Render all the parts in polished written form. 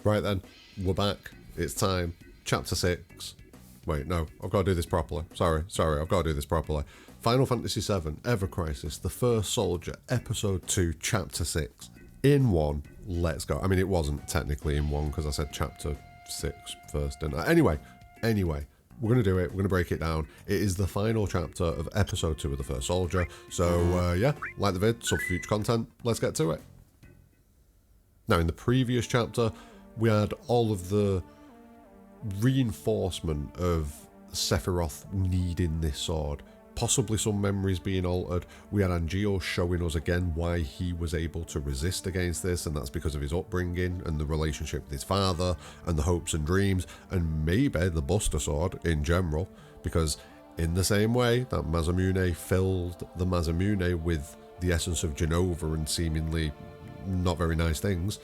Right then, we're back. It's time. Chapter 6. Wait, no, I've got to do this properly. Sorry, I've got to do this properly. Final Fantasy VII, Ever Crisis, The First Soldier, Episode 2, Chapter 6. In one, let's go. I mean, it wasn't technically in one because I said Chapter 6 first, didn't I? Anyway, we're going to do it. We're going to break it down. It is the final chapter of Episode 2 of The First Soldier. So, yeah, like the vid, sub for future content. Let's get to it. Now, in the previous chapter, we had all of the reinforcement of Sephiroth needing this sword, possibly some memories being altered. We had Angeal showing us again why he was able to resist against this, and that's because of his upbringing and the relationship with his father and the hopes and dreams, and maybe the Buster Sword in general, because in the same way that Masamune filled the Masamune with the essence of Jenova and seemingly not very nice things,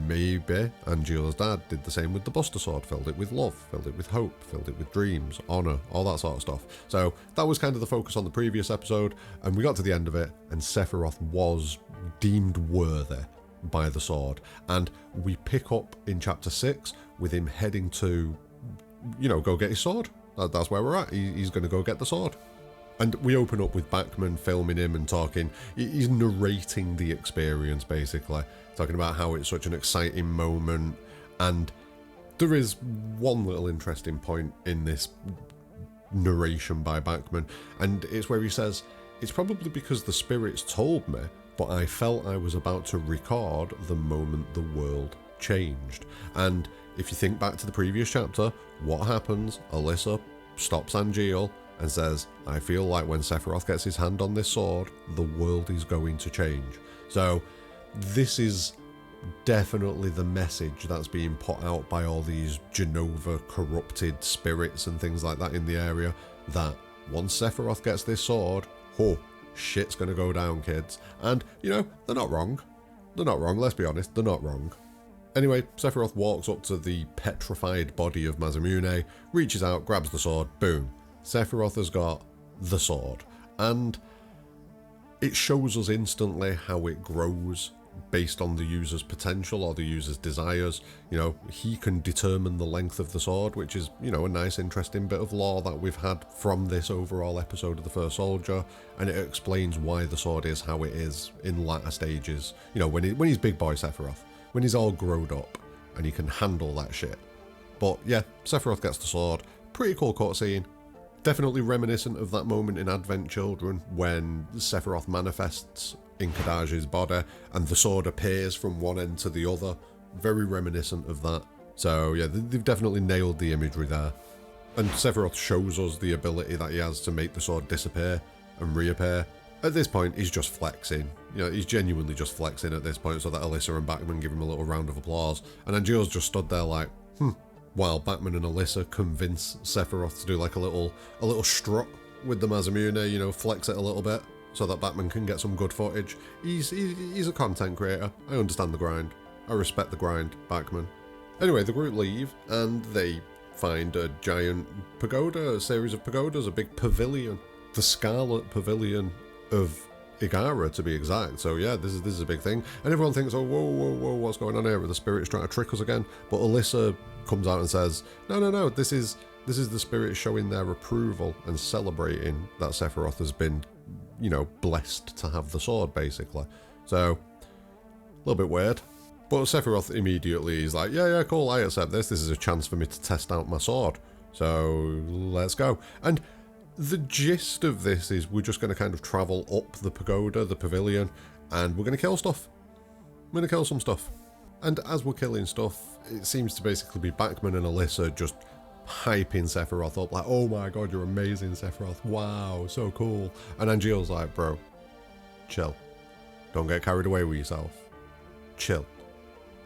maybe Angeal's dad did the same with the Buster Sword, filled it with love, filled it with hope, filled it with dreams, honour, all that sort of stuff. So that was kind of the focus on the previous episode, and we got to the end of it, and Sephiroth was deemed worthy by the sword. And we pick up in Chapter 6 with him heading to, go get his sword. That's where we're at. He's going to go get the sword. And we open up with Bachman filming him and talking. He's narrating the experience, basically. Talking about how it's such an exciting moment. And there is one little interesting point in this narration by Bachman. And it's where he says, "It's probably because the spirits told me, but I felt I was about to record the moment the world changed." And if you think back to the previous chapter, what happens? Alissa stops Angeal and says, "I feel like when Sephiroth gets his hand on this sword, the world is going to change." So this is definitely the message that's being put out by all these Jenova corrupted spirits and things like that in the area, that once Sephiroth gets this sword, shit's gonna go down, kids. And, they're not wrong. They're not wrong, let's be honest, they're not wrong. Anyway, Sephiroth walks up to the petrified body of Masamune, reaches out, grabs the sword, boom. Sephiroth has got the sword, and it shows us instantly how it grows based on the user's potential or the user's desires. He can determine the length of the sword, which is, a nice interesting bit of lore that we've had from this overall episode of The First Soldier, and it explains why the sword is how it is in latter stages, when he's big boy Sephiroth, when he's all grown up and he can handle that shit. But yeah, Sephiroth gets the sword. Pretty cool cutscene. Definitely reminiscent of that moment in Advent Children when Sephiroth manifests in Kadaj's body and the sword appears from one end to the other. Very reminiscent of that. So yeah, they've definitely nailed the imagery there. And Sephiroth shows us the ability that he has to make the sword disappear and reappear. At this point, he's just flexing. He's genuinely just flexing at this point, so that Alissa and Bachman give him a little round of applause. And Angeal's just stood there like, while Bachman and Alissa convince Sephiroth to do like a little strut with the Masamune, flex it a little bit so that Bachman can get some good footage. He's a content creator. I understand the grind. I respect the grind, Bachman. Anyway, the group leave and they find a giant pagoda, a series of pagodas, a big pavilion. The Scarlet Pavilion of Igara, to be exact. So yeah, this is a big thing. And everyone thinks, oh, whoa, what's going on here? Are the spirits trying to trick us again? But Alissa comes out and says, no, this is the spirits showing their approval and celebrating that Sephiroth has been, blessed to have the sword, basically. So, a little bit weird. But Sephiroth immediately is like, yeah, cool, I accept this. This is a chance for me to test out my sword. So, let's go. And the gist of this is we're just going to kind of travel up the pagoda, the pavilion, and we're going to kill stuff. We're going to kill some stuff. And as we're killing stuff, it seems to basically be Bachman and Alissa just hyping Sephiroth up, like, oh my god, you're amazing, Sephiroth, wow, so cool. And Angeal's like, bro, chill. Don't get carried away with yourself. Chill.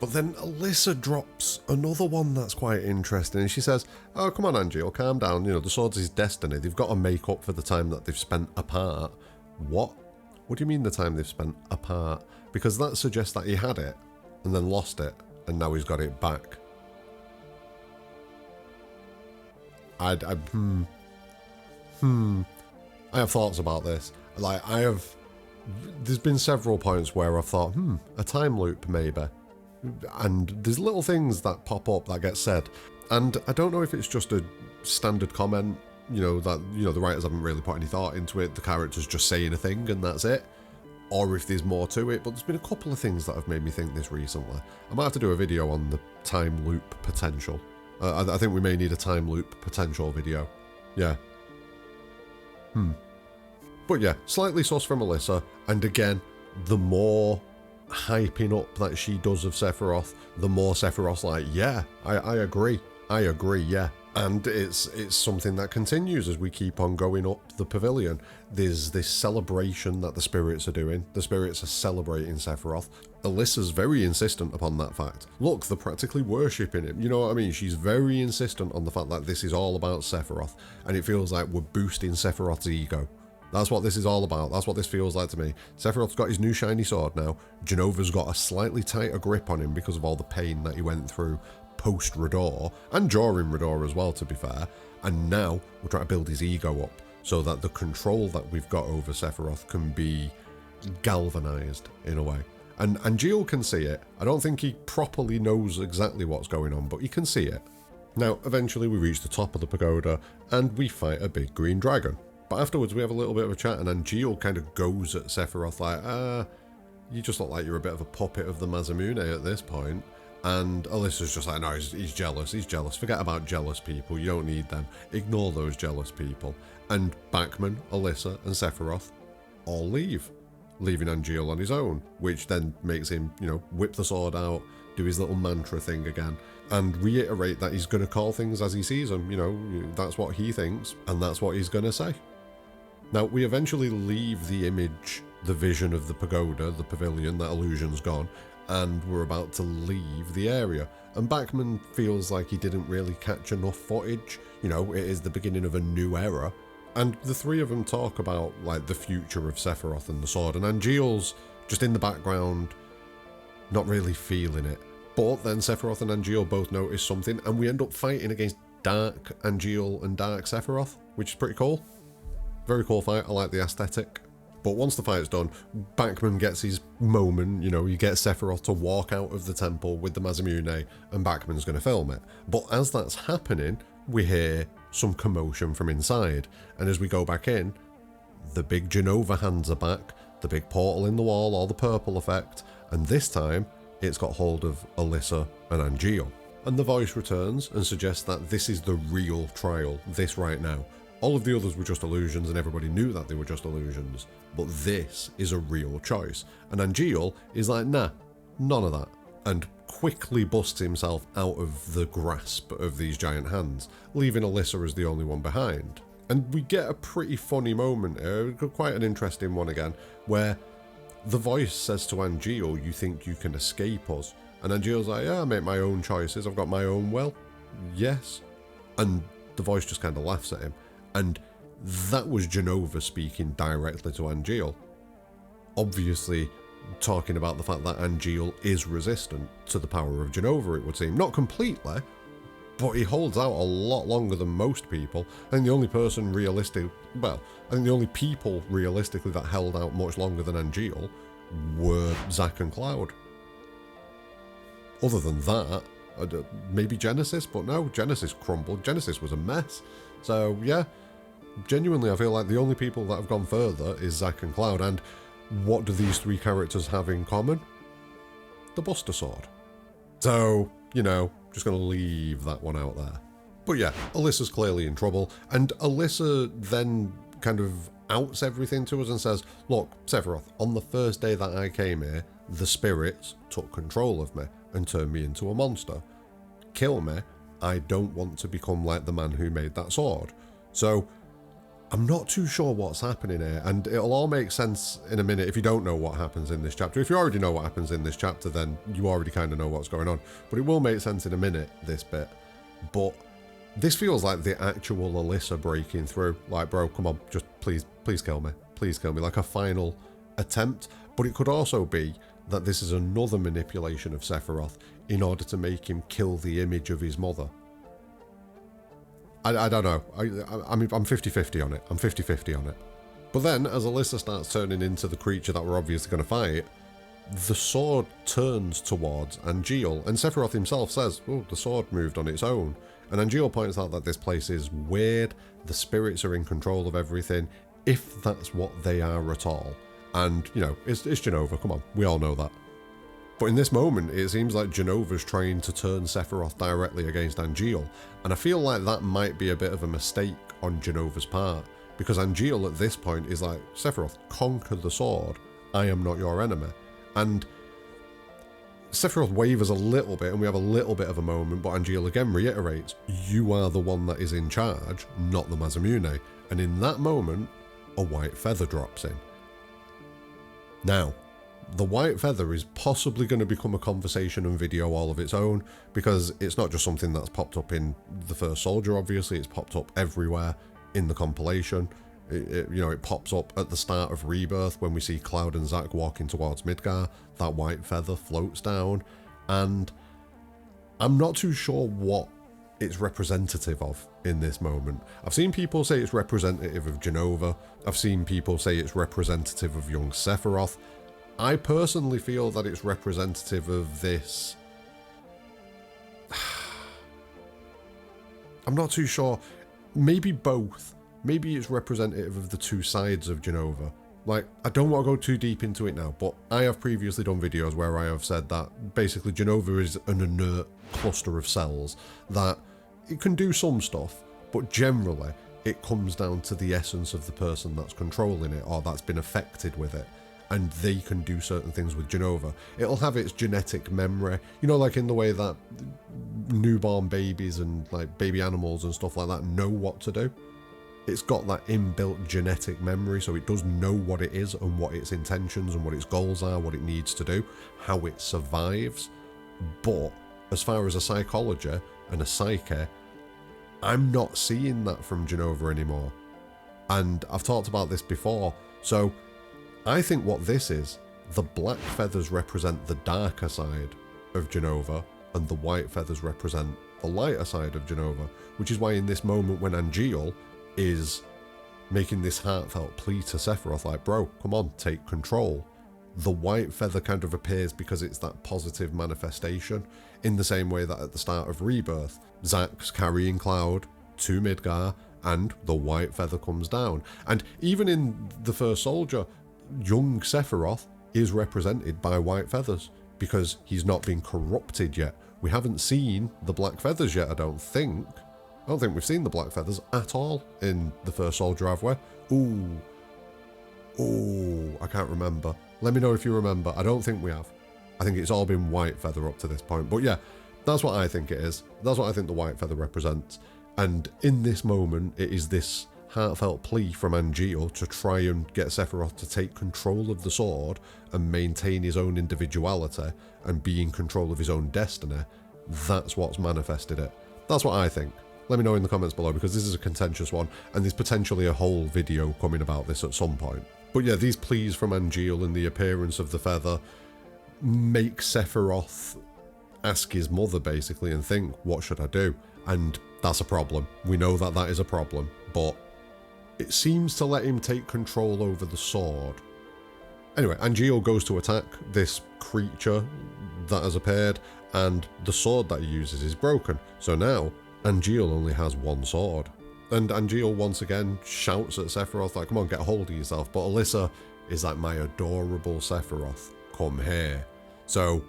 But then Alissa drops another one that's quite interesting, and she says, oh, come on, Angeal, calm down, the sword's his destiny. They've got to make up for the time that they've spent apart. What? What do you mean the time they've spent apart? Because that suggests that he had it, and then lost it, and now he's got it back. I have thoughts about this. There's been several points where I've thought, a time loop maybe. And there's little things that pop up that get said. And I don't know if it's just a standard comment, that, the writers haven't really put any thought into it, the character's just saying a thing and that's it, or if there's more to it, but there's been a couple of things that have made me think this recently. I might have to do a video on the time loop potential. I think we may need a time loop potential video. Yeah. But yeah, slightly sus from Alissa, and again, the more hyping up that she does of Sephiroth, the more Sephiroth's like, yeah, I agree, yeah. And it's something that continues as we keep on going up the pavilion. There's this celebration that the spirits are doing. The spirits are celebrating Sephiroth. Alyssa's very insistent upon that fact. Look, they're practically worshipping him. You know what I mean? She's very insistent on the fact that this is all about Sephiroth, and it feels like we're boosting Sephiroth's ego. That's what this is all about. That's what this feels like to me. Sephiroth's got his new shiny sword now. Jenova's got a slightly tighter grip on him because of all the pain that he went through post-Rador, and during Rador as well, to be fair. And now we're trying to build his ego up so that the control that we've got over Sephiroth can be galvanized in a way. And Gio can see it. I don't think he properly knows exactly what's going on, but he can see it. Now, eventually we reach the top of the pagoda and we fight a big green dragon. But afterwards we have a little bit of a chat, and Angeal kind of goes at Sephiroth like, you just look like you're a bit of a puppet of the Masamune at this point. And Alyssa's just like, no, he's jealous, forget about jealous people, you don't need them, ignore those jealous people. And Bachman, Alissa and Sephiroth all leave, leaving Angeal on his own, which then makes him, whip the sword out, do his little mantra thing again, and reiterate that he's going to call things as he sees them, that's what he thinks, and that's what he's going to say. Now, we eventually leave the image, the vision of the pagoda, the pavilion, that illusion's gone, and we're about to leave the area. And Bachman feels like he didn't really catch enough footage. It is the beginning of a new era. And the three of them talk about, like, the future of Sephiroth and the sword, and Angeal's just in the background, not really feeling it. But then Sephiroth and Angeal both notice something, and we end up fighting against Dark Angeal and Dark Sephiroth, which is pretty cool. Very cool fight, I like the aesthetic. But once the fight's done, Bachman gets his moment, he gets Sephiroth to walk out of the temple with the Masamune, and Bachman's going to film it. But as that's happening, we hear some commotion from inside, and as we go back in, the big Jenova hands are back, the big portal in the wall, all the purple effect, and this time, it's got hold of Alissa and Angeal. And the voice returns and suggests that this is the real trial, this right now. All of the others were just illusions, and everybody knew that they were just illusions. But this is a real choice. And Angeal is like, nah, none of that. And quickly busts himself out of the grasp of these giant hands, leaving Alissa as the only one behind. And we get a pretty funny moment here, quite an interesting one again, where the voice says to Angeal, you think you can escape us? And Angeal's like, yeah, I make my own choices, I've got my own will. Yes. And the voice just kind of laughs at him. And that was Jenova speaking directly to Angeal. Obviously talking about the fact that Angeal is resistant to the power of Jenova, it would seem. Not completely, but he holds out a lot longer than most people. I think the only people realistically that held out much longer than Angeal were Zack and Cloud. Other than that, maybe Genesis, but no, Genesis crumbled. Genesis was a mess. So yeah, genuinely I feel like the only people that have gone further is Zack and Cloud. And what do these three characters have in common? The Buster Sword. So, just going to leave that one out there. But yeah, Alyssa's clearly in trouble, and Alissa then kind of outs everything to us and says, look, Sephiroth, on the first day that I came here, the spirits took control of me and turned me into a monster. Kill me, I don't want to become like the man who made that sword. So I'm not too sure what's happening here, and it'll all make sense in a minute if you don't know what happens in this chapter. If you already know what happens in this chapter, then you already kind of know what's going on. But it will make sense in a minute, this bit. But this feels like the actual Alissa breaking through. Like, bro, come on, just please kill me. Please kill me. Like a final attempt. But it could also be that this is another manipulation of Sephiroth in order to make him kill the image of his mother. I don't know. I'm 50-50 on it. I'm 50-50 on it. But then, as Alissa starts turning into the creature that we're obviously going to fight, the sword turns towards Angeal, and Sephiroth himself says, oh, the sword moved on its own. And Angeal points out that this place is weird, the spirits are in control of everything, if that's what they are at all. And, you know, it's Jenova, come on, we all know that. But in this moment, it seems like Jenova's trying to turn Sephiroth directly against Angeal, and I feel like that might be a bit of a mistake on Jenova's part, because Angeal at this point is like, Sephiroth, conquer the sword, I am not your enemy. And Sephiroth wavers a little bit, and we have a little bit of a moment, but Angeal again reiterates, you are the one that is in charge, not the Masamune. And in that moment, a white feather drops in. Now, the white feather is possibly going to become a conversation and video all of its own, because it's not just something that's popped up in the first soldier, obviously, it's popped up everywhere in the compilation. It pops up at the start of Rebirth when we see Cloud and Zack walking towards Midgar. That white feather floats down, and I'm not too sure what it's representative of in this moment. I've seen people say it's representative of Jenova. I've seen people say it's representative of young Sephiroth. I personally feel that it's representative of this. I'm not too sure. Maybe both. Maybe it's representative of the two sides of Jenova. Like, I don't want to go too deep into it now, but I have previously done videos where I have said that basically Jenova is an inert cluster of cells, that it can do some stuff, but generally it comes down to the essence of the person that's controlling it or that's been affected with it, and they can do certain things with Jenova. It'll have its genetic memory, you know, like in the way that newborn babies and like baby animals and stuff like that know what to do. It's got that inbuilt genetic memory, so it does know what it is and what its intentions and what its goals are, what it needs to do, how it survives. But as far as a psychology and a psyche, I'm not seeing that from Jenova anymore. And I've talked about this before, so I think what this is, the black feathers represent the darker side of Jenova, and the white feathers represent the lighter side of Jenova, which is why in this moment when Angeal is making this heartfelt plea to Sephiroth, like, bro, come on, take control, the white feather kind of appears because it's that positive manifestation, in the same way that at the start of Rebirth, Zack's carrying Cloud to Midgar, and the white feather comes down. And even in the first soldier, young Sephiroth is represented by white feathers, because he's not been corrupted yet. We haven't seen the black feathers yet, I don't think we've seen the black feathers at all in the first soldier, have we? Ooh, I can't remember. Let me know if you remember. I don't think we have. I think it's all been white feather up to this point. But yeah, that's what I think it is. That's what I think the white feather represents. And in this moment, it is this heartfelt plea from Angeal to try and get Sephiroth to take control of the sword and maintain his own individuality and be in control of his own destiny. That's what's manifested it. That's what I think. Let me know in the comments below, because this is a contentious one, and there's potentially a whole video coming about this at some point. But yeah, these pleas from Angeal and the appearance of the feather make Sephiroth ask his mother, basically, and think, what should I do? And that's a problem. We know that that is a problem, but it seems to let him take control over the sword. Anyway, Angeal goes to attack this creature that has appeared, and the sword that he uses is broken. So now, Angeal only has one sword. And Angeal once again shouts at Sephiroth, like, come on, get a hold of yourself. But Alissa is like, my adorable Sephiroth, come here. So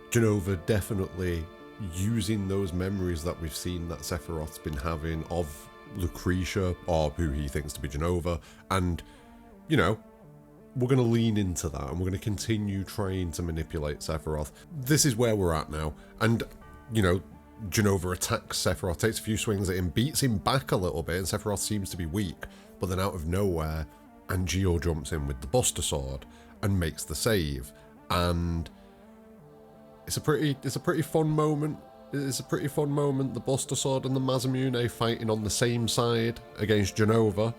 Jenova definitely using those memories that we've seen that Sephiroth's been having of Lucretia, or who he thinks to be Jenova. And, you know, we're going to lean into that, and we're going to continue trying to manipulate Sephiroth. This is where we're at now. And, you know, Jenova attacks Sephiroth, takes a few swings at him, beats him back a little bit, and Sephiroth seems to be weak. But then out of nowhere, Angeal jumps in with the Buster Sword and makes the save. And it's a pretty fun moment. It's a pretty fun moment. The Buster Sword and the Masamune fighting on the same side against Jenova.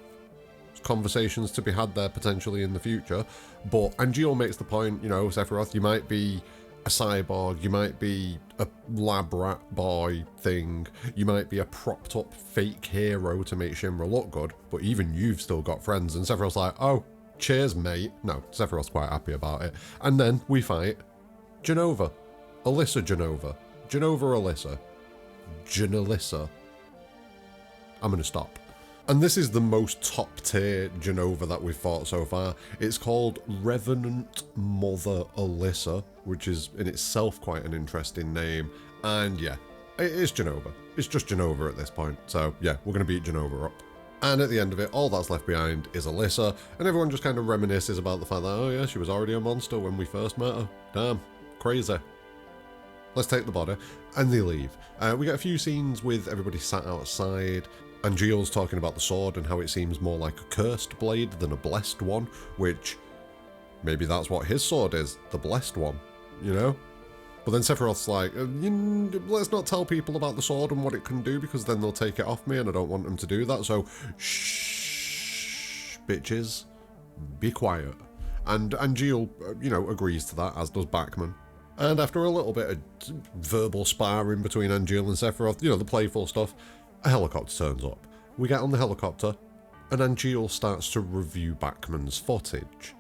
There's conversations to be had there potentially in the future. But Angeal makes the point, you know, Sephiroth, you might be a cyborg, you might be a lab rat boy thing, you might be a propped up fake hero to make Shinra look good, but even you've still got friends. And Sephiroth's like, oh, cheers, mate. No, Sephiroth's quite happy about it. And then we fight Jenova. Alissa Jenova. Jenova Alissa. Janalissa. I'm going to stop. And this is the most top tier Jenova that we've fought so far. It's called Revenant Mother Alissa, which is in itself quite an interesting name. And yeah, it is Jenova. It's just Jenova at this point. So yeah, we're going to beat Jenova up. And at the end of it, all that's left behind is Alissa, and everyone just kind of reminisces about the fact that, oh yeah, she was already a monster when we first met her. Damn, crazy. Let's take the body, and they leave. We get a few scenes with everybody sat outside, and Gio's talking about the sword and how it seems more like a cursed blade than a blessed one, which maybe that's what his sword is, the blessed one, you know? But then Sephiroth's like, let's not tell people about the sword and what it can do, because then they'll take it off me, and I don't want them to do that, so shh, bitches, be quiet. And Gio, agrees to that, as does Bachman. And after a little bit of verbal sparring between Angeal and Sephiroth, the playful stuff, a helicopter turns up. We get on the helicopter, and Angeal starts to review Bachman's footage.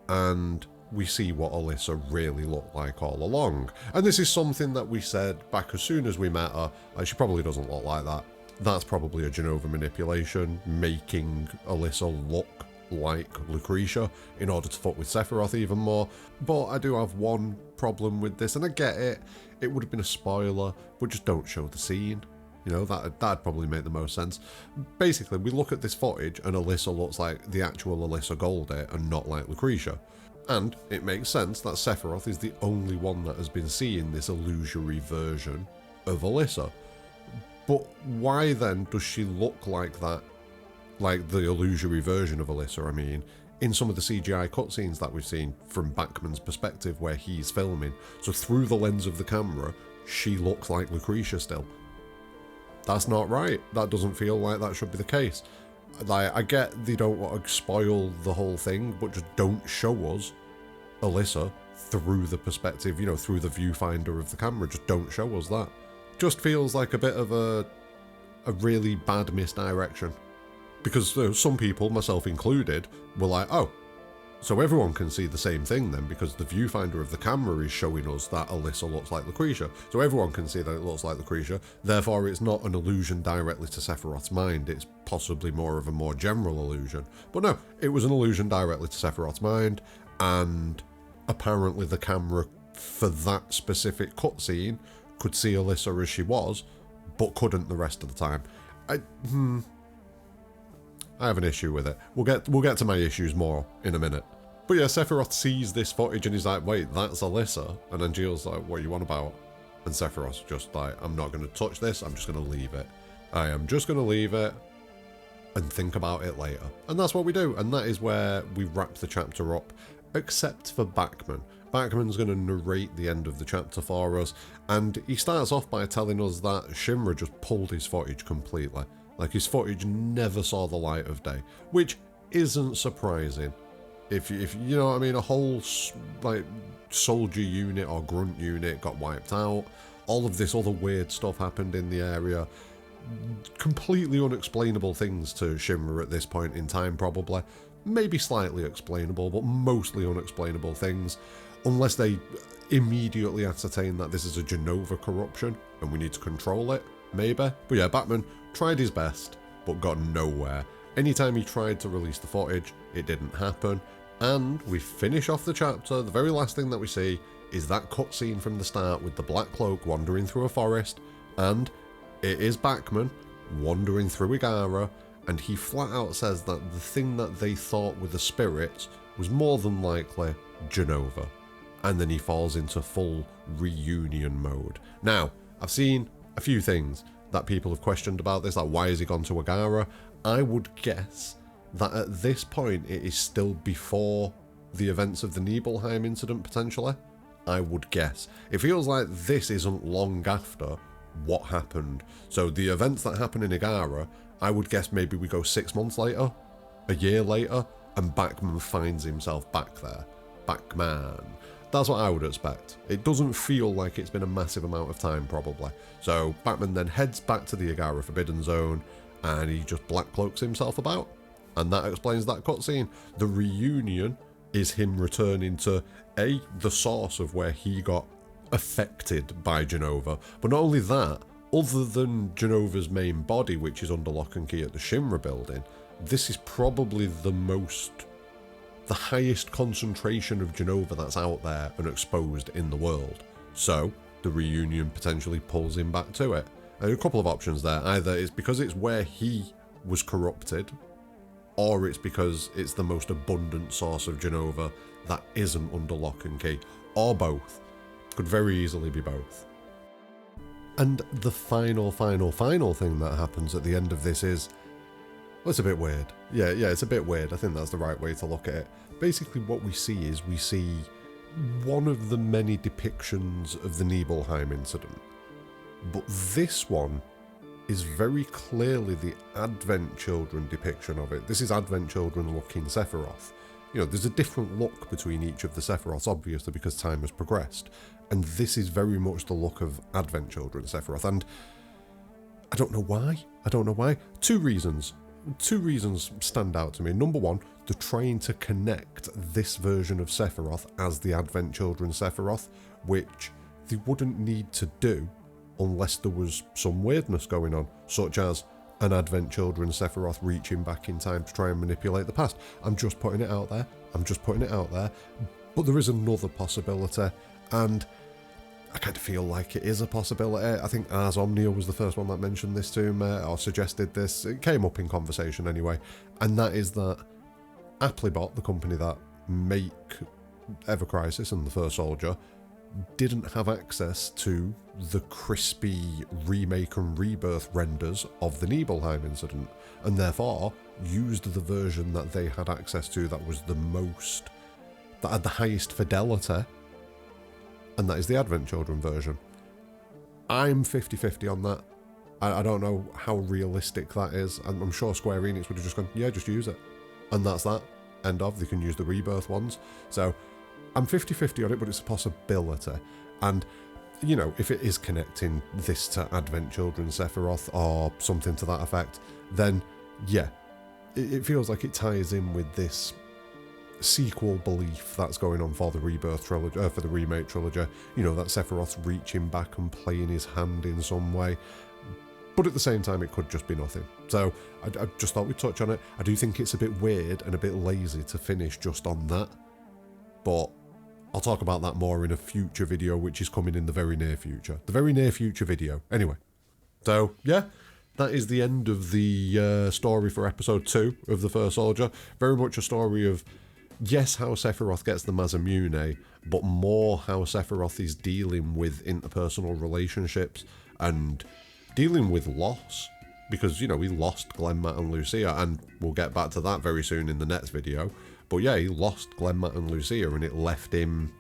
And we see what Alissa really looked like all along. And this is something that we said back as soon as we met her, like, she probably doesn't look like that. That's probably a Jenova manipulation, making Alissa look like Lucretia in order to fuck with Sephiroth even more. But I do have one problem with this, and I get it, it would have been a spoiler, but just don't show the scene. That'd probably make the most sense. Basically, we look at this footage and Alissa looks like the actual Alissa Goldie and not like Lucretia. And it makes sense that Sephiroth is the only one that has been seeing this illusory version of Alissa. But why then does she look like that? Like the illusory version of Alissa, I mean, in some of the CGI cutscenes that we've seen from Bachman's perspective where he's filming. So through the lens of the camera, she looks like Lucretia still. That's not right. That doesn't feel like that should be the case. Like, I get they don't want to spoil the whole thing, but just don't show us Alissa through the perspective, through the viewfinder of the camera. Just don't show us that. Just feels like a bit of a really bad misdirection. Because some people, myself included, were like, oh, so everyone can see the same thing then, because the viewfinder of the camera is showing us that Alissa looks like Lucretia. So everyone can see that it looks like Lucretia, therefore it's not an illusion directly to Sephiroth's mind, it's possibly more of a more general illusion. But no, it was an illusion directly to Sephiroth's mind, and apparently the camera for that specific cutscene could see Alissa as she was, but couldn't the rest of the time. I have an issue with it. We'll get to my issues more in a minute. But yeah, Sephiroth sees this footage and he's like, wait, that's Alissa? And Angeal's like, what are you on about? And Sephiroth's just like, I'm not going to touch this, I'm just going to leave it. I am just going to leave it and think about it later. And that's what we do, and that is where we wrap the chapter up, except for Bachman. Bachman's going to narrate the end of the chapter for us, and he starts off by telling us that Shinra just pulled his footage completely. Like, his footage never saw the light of day, which isn't surprising. If you know what I mean, a whole like soldier unit or grunt unit got wiped out, all of this other weird stuff happened in the area, completely unexplainable things to Shinra at this point in time probably, maybe slightly explainable, but mostly unexplainable things, unless they immediately ascertain that this is a Jenova corruption and we need to control it, maybe. But yeah, Bachman tried his best, but got nowhere. Anytime he tried to release the footage, it didn't happen. And we finish off the chapter, the very last thing that we see is that cutscene from the start with the Black Cloak wandering through a forest, and it is Bachman wandering through Igara, and he flat out says that the thing that they thought were the spirits was more than likely Jenova. And then he falls into full reunion mode. Now, I've seen a few things that people have questioned about this, like why has he gone to Igara? I would guess that at this point it is still before the events of the Nibelheim incident, potentially. I would guess. It feels like this isn't long after what happened. So the events that happen in Igara, I would guess maybe we go 6 months later, a year later, and Bachman finds himself back there. Bachman. That's what I would expect. It doesn't feel like it's been a massive amount of time, probably. So Bachman then heads back to the Igara Forbidden Zone, and he just black cloaks himself about. And that explains that cutscene. The reunion is him returning to, the source of where he got affected by Jenova. But not only that, other than Jenova's main body, which is under lock and key at the Shinra building, this is probably the highest concentration of Jenova that's out there and exposed in the world. So the reunion potentially pulls him back to it. And a couple of options there. Either it's because it's where he was corrupted, or it's because it's the most abundant source of Jenova that isn't under lock and key, or both. Could very easily be both. And the final thing that happens at the end of this is, well, it's a bit weird. Yeah, it's a bit weird. I think that's the right way to look at it. Basically what we see one of the many depictions of the Nibelheim incident. But this one is very clearly the Advent Children depiction of it. This is Advent Children looking Sephiroth. You know, there's a different look between each of the Sephiroths, obviously, because time has progressed. And this is very much the look of Advent Children Sephiroth. And I don't know why. Two reasons stand out to me. Number one, they're trying to connect this version of Sephiroth as the Advent Children Sephiroth, which they wouldn't need to do unless there was some weirdness going on, such as an Advent Children Sephiroth reaching back in time to try and manipulate the past. I'm just putting it out there. But there is another possibility, and I kind of feel like it is a possibility. I think Ars Omnia was the first one that mentioned this to me, or suggested this. It came up in conversation anyway, and that is that Applebot, the company that make Ever Crisis and the First Soldier, didn't have access to the crispy remake and rebirth renders of the Nibelheim incident, and therefore used the version that they had access to that was that had the highest fidelity, and that is the Advent Children version. I'm 50-50 on that. I don't know how realistic that is, and I'm sure Square Enix would have just gone, yeah, just use it. And that's that. End of. They can use the rebirth ones. So I'm 50-50 on it, but it's a possibility. And, you know, if it is connecting this to Advent Children Sephiroth or something to that effect, then, yeah, it feels like it ties in with this sequel belief that's going on for the Rebirth trilogy, for the remake trilogy. You know, that Sephiroth's reaching back and playing his hand in some way. But at the same time, it could just be nothing. So I just thought we'd touch on it. I do think it's a bit weird and a bit lazy to finish just on that. But I'll talk about that more in a future video, which is coming in the very near future. The very near future video. Anyway. So, yeah. That is the end of the story for episode 2 of The First Soldier. Very much a story of, yes, how Sephiroth gets the Masamune, but more how Sephiroth is dealing with interpersonal relationships and dealing with loss. Because, you know, he lost Glenmat and Lucia, and we'll get back to that very soon in the next video. But yeah, he lost Glenmat and Lucia, and it left him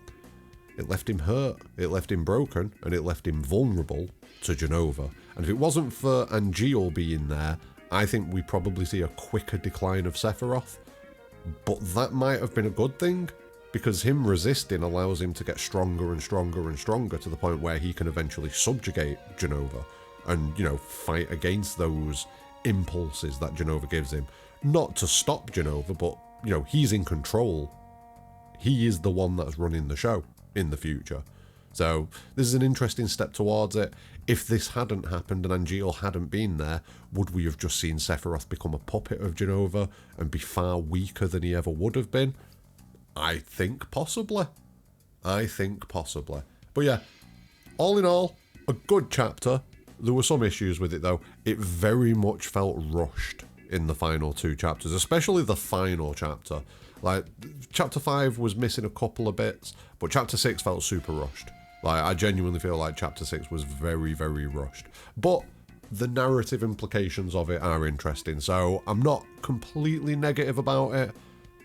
hurt, it left him broken, and it left him vulnerable to Jenova. And if it wasn't for Angeal being there, I think we probably see a quicker decline of Sephiroth. But that might have been a good thing, because him resisting allows him to get stronger and stronger and stronger to the point where he can eventually subjugate Jenova and, you know, fight against those impulses that Jenova gives him. Not to stop Jenova, but, you know, he's in control. He is the one that's running the show in the future. So this is an interesting step towards it. If this hadn't happened and Angeal hadn't been there, would we have just seen Sephiroth become a puppet of Jenova and be far weaker than he ever would have been? I think possibly. But yeah, all in all, a good chapter. There were some issues with it though. It very much felt rushed in the final 2 chapters, especially the final chapter. Like, chapter 5 was missing a couple of bits, but chapter 6 felt super rushed. Like, I genuinely feel like chapter 6 was very, very rushed. But the narrative implications of it are interesting, so I'm not completely negative about it,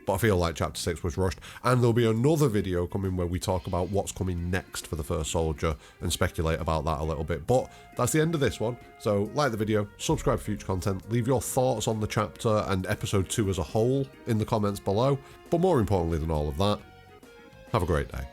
but I feel like chapter 6 was rushed. And there'll be another video coming where we talk about what's coming next for The First Soldier and speculate about that a little bit. But that's the end of this one. So like the video, subscribe for future content, leave your thoughts on the chapter and episode 2 as a whole in the comments below. But more importantly than all of that, have a great day.